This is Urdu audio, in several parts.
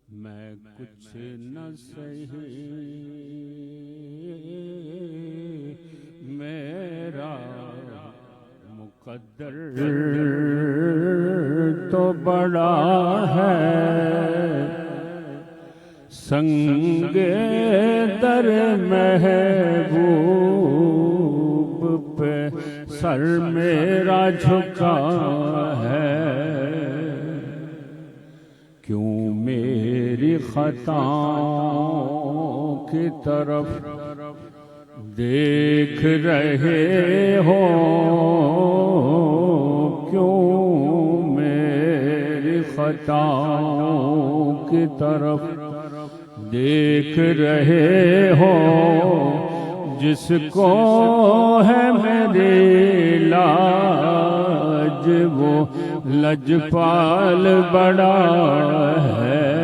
میں کچھ نہ سہی میرا مقدر تو بڑا ہے، سنگ در محبوب پہ سر میرا جھکا ہے، کیوں میری خطاؤں کی طرف دیکھ رہے ہو، کیوں میری خطاؤں کی طرف دیکھ رہے ہو، جس کو ہے میری لاج وہ لجپال بڑا ہے،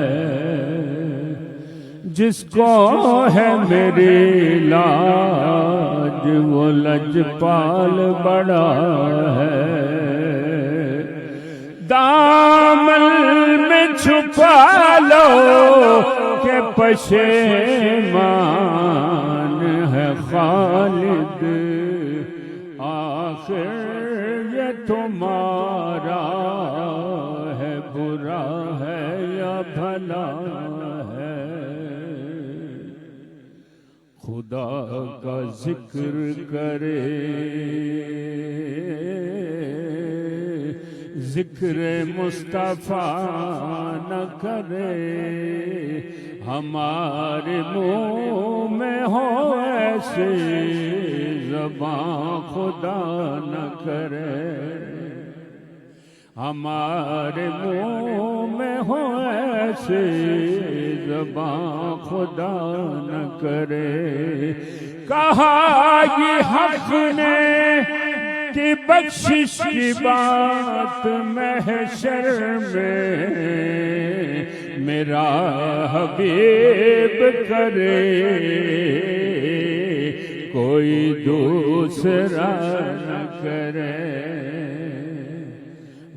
جس کو ہے میری لاج وہ لجپال بڑا ہے، دامن میں چھپا لو کہ پشیمان ہے خالد، آخر یہ تمہارا ہے، برا ہے یا بھلا ہے، خدا کا ذکر کرے ذکر مصطفیٰ نہ کرے، ہمارے منہ میں ہو ایسے زبان خدا نہ کرے، ہمارے منہ میں ہو ایسے زبان خدا نہ کرے، کہا یہ حق نے کہ بخشش کی بات محشر میں میرا حبیب کرے، کوئی دوسرا نہ کرے،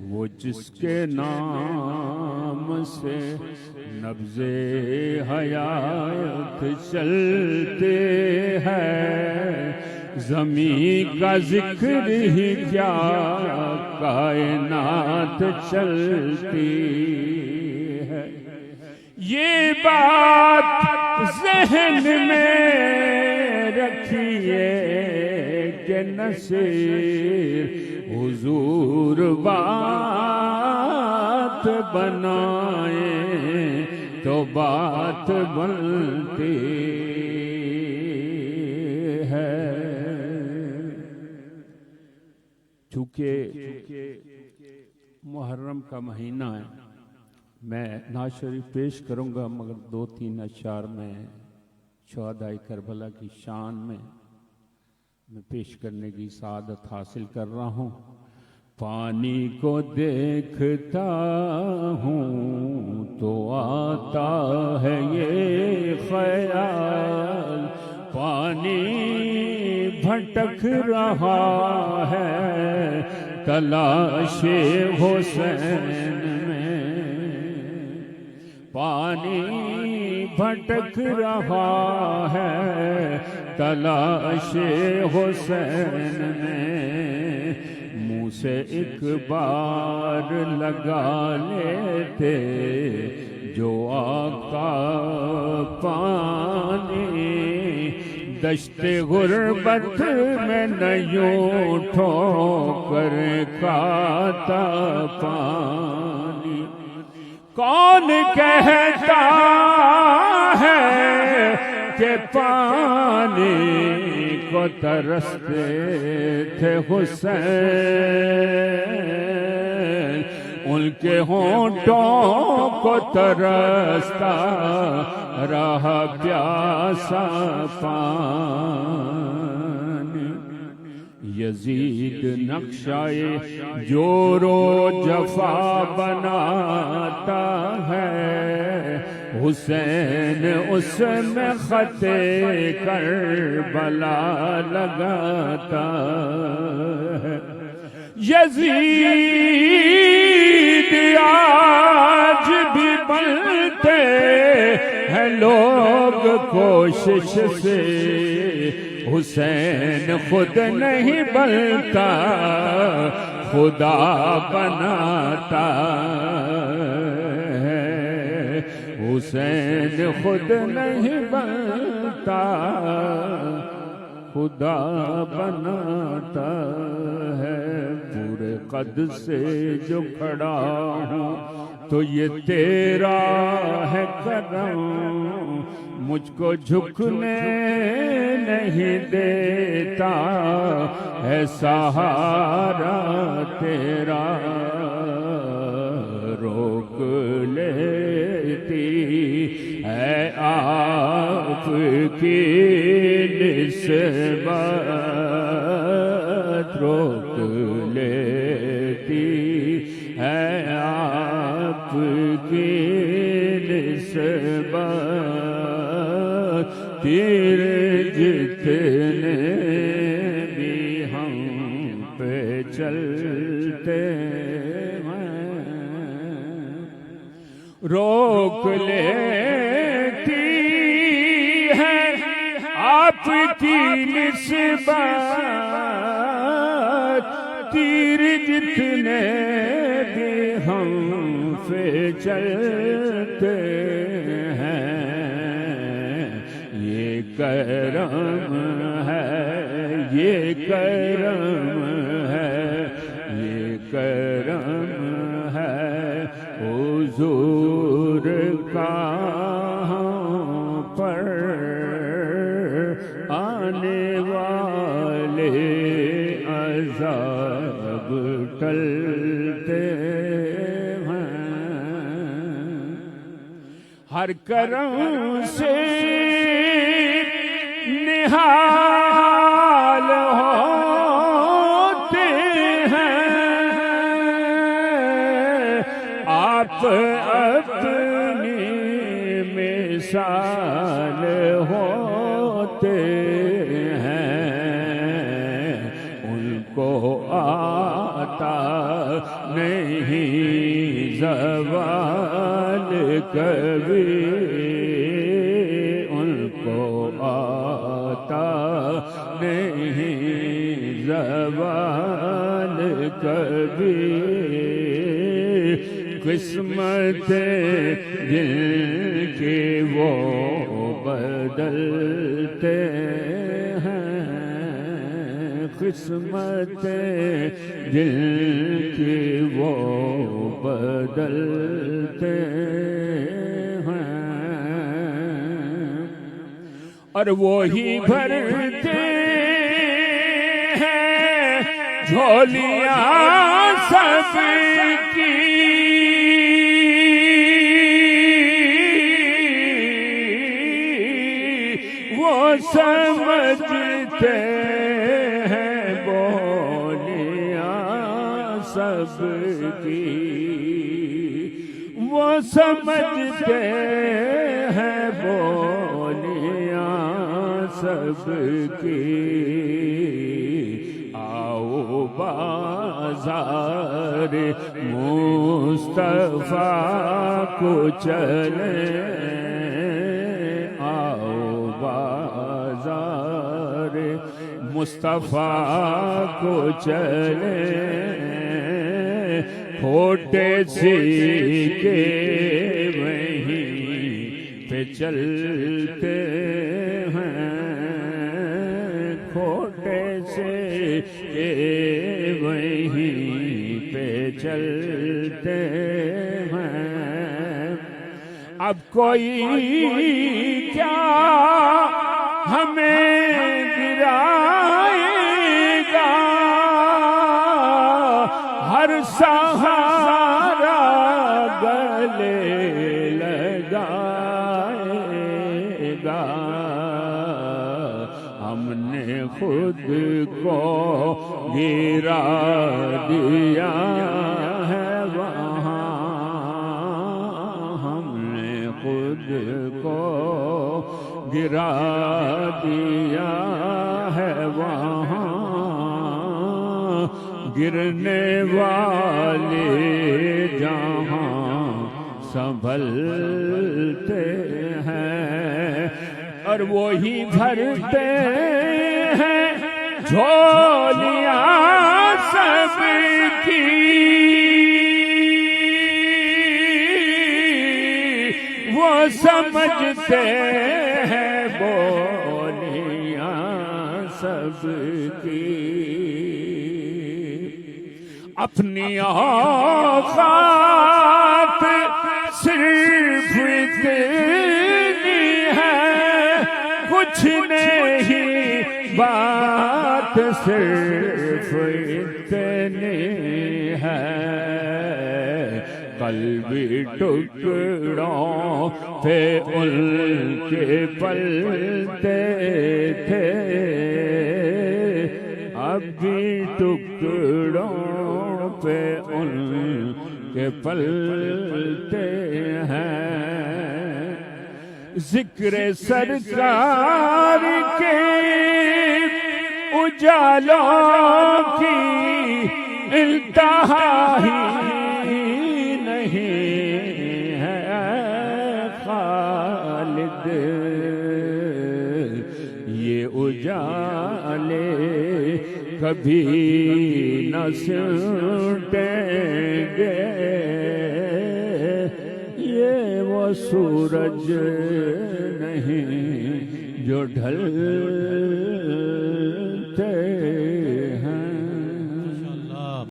وہ جس کے نام سے نبض حیات چلتے ہیں، زمین کا ذکر ہی کیا کائنات چلتی ہے، یہ بات ذہن میں رکھیے کہ نصیر حضور بات بنائے تو بات بنتی ہے، چونکہ محرم کا مہینہ ہے، میں نعت شریف پیش کروں گا، مگر 2-3 اشعار میں شہدائے کربلا کی شان میں پیش کرنے کی سعادت حاصل کر رہا ہوں۔ پانی کو دیکھتا ہوں تو آتا ہے یہ خیال، پانی بھٹک رہا ہے تلاش حسین میں، پانی بھٹک رہا ہے تلاش حسین میں، منہ سے ایک بار لگا لیتے جو آقا پانی، دشت غربت میں نیوں ٹھوکر کھاتا پانی، کون کہتا ہے کہ پانی کو ترستے تھے حسین، ان کے ہونٹوں کو ترستا رہا پیاسا پانی، یزید نقشۂ جور و جفا بناتا ہے، حسین اس میں خط کربلا لگاتا ہے، یزید آج بھی بنتے ہیں لوگ کوشش سے، حسین خود نہیں بنتا خدا بناتا ہے، حسین خود نہیں بنتا خدا بناتا ہے۔ پورے قد سے جو کھڑا ہوں تو یہ تیرا ہے کرم، مجھ کو جھکنے نہیں دیتا ہے سہارا تیرا، روک لیتی ہے آپ کی نسبت، روک لیتی ہے آپ کی نسبت، تیر جتنے بھی ہم پہ چلتے ہیں، روک لیتی ہے آپ کی نسبت، تیر جتنے بھی ہم پہ چلتے ہیں، یہ کرم ہے، یہ کرم ہے، یہ کرم ہے حضور کا ہم پر آنے والے عذاب ٹلتے ہیں، ہر کرم سے نہال ہوتے ہیں، آپ اپنی مثال ہوتے ہیں، ان کو آتا نہیں زوال کبھی، ان کو آتا نہیں زوال کبھی، قسمت جن کی وہ بدلتے ہیں، قسمت جن کی وہ بدلتے ہیں، اور وہی بھرتے ہیں جھولیاں سب کی، وہ سمجھتے ہیں بولیاں سب کی، وہ سمجھتے ہیں بولیاں سب کی، آؤ بازار مصطفیٰ کو چلیں، بازار مصطفیٰ کو چلیں، کھوٹے سیکھے وہیں پہ چلتے ہیں، کھوٹے سیکھے وہیں پہ چلتے ہیں، اب کوئی کیا ہمیں گرائے گا، ہر سہارا گلے لگائے گا، ہم نے خود کو گرا دیا ہے وہاں، ہم نے خود کو گرا دیا ہے وہاں، گرنے والے جہاں سنبھلتے ہیں اور وہی بھرتے ہیں جھولیاں سب کی، وہ سمجھتے ہیں بولیاں سب کی، اپنی اوقات صرف اتنی ہے، کچھ نہیں بات صرف اتنی ہے، قلبی ٹکڑوں پہ ان کے پلتے تھے، اب بھی ٹکڑوں پہ ان کے پلتے ہیں، ذکر سرکار کے اجالوں کی انتہا ہی نہیں ہے خالد، یہ اجالے کبھی نہ سمٹیں گے، یہ وہ سورج نہیں جو ڈھل